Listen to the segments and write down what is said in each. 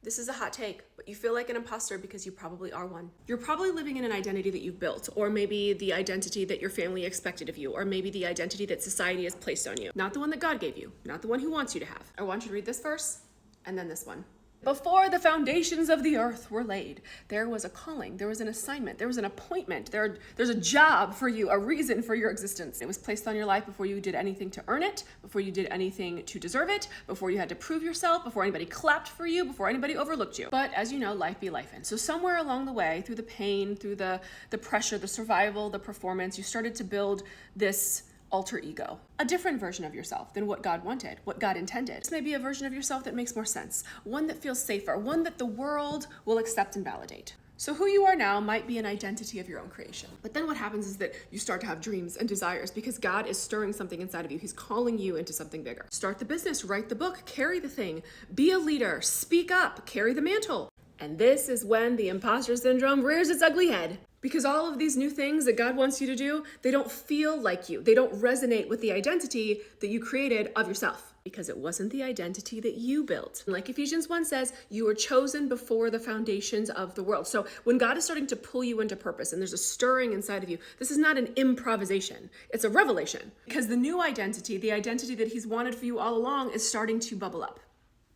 This is a hot take, but you feel like an imposter because you probably are one. You're probably living in an identity that you've built, or maybe the identity that your family expected of you, or maybe the identity that society has placed on you. Not the one that God gave you, not the one He wants you to have. I want you to read this verse, and then this one. Before the foundations of the earth were laid, there was a calling, there was an assignment, there was an appointment, there's a job for you, a reason for your existence. It was placed on your life before you did anything to earn it, before you did anything to deserve it, before you had to prove yourself, before anybody clapped for you, before anybody overlooked you. But as you know, life be lifing. So somewhere along the way, through the pain, through the pressure, the survival, the performance, you started to build this alter ego, a different version of yourself than what God wanted, what God intended. This may be a version of yourself that makes more sense, one that feels safer, one that the world will accept and validate. So who you are now might be an identity of your own creation. But then what happens is that you start to have dreams and desires because God is stirring something inside of you. He's calling you into something bigger. Start the business, write the book, carry the thing, be a leader, speak up, carry the mantle. And this is when the imposter syndrome rears its ugly head. Because all of these new things that God wants you to do, they don't feel like you. They don't resonate with the identity that you created of yourself. Because it wasn't the identity that you built. Like Ephesians 1 says, you were chosen before the foundations of the world. So when God is starting to pull you into purpose and there's a stirring inside of you, this is not an improvisation. It's a revelation. Because the new identity, the identity that He's wanted for you all along, is starting to bubble up.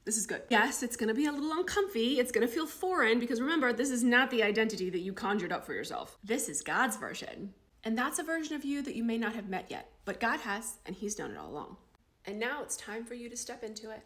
This is good. Yes, it's gonna be a little uncomfy. It's gonna feel foreign because remember, this is not the identity that you conjured up for yourself. This is God's version. And that's a version of you that you may not have met yet, but God has, and He's done it all along. And now it's time for you to step into it.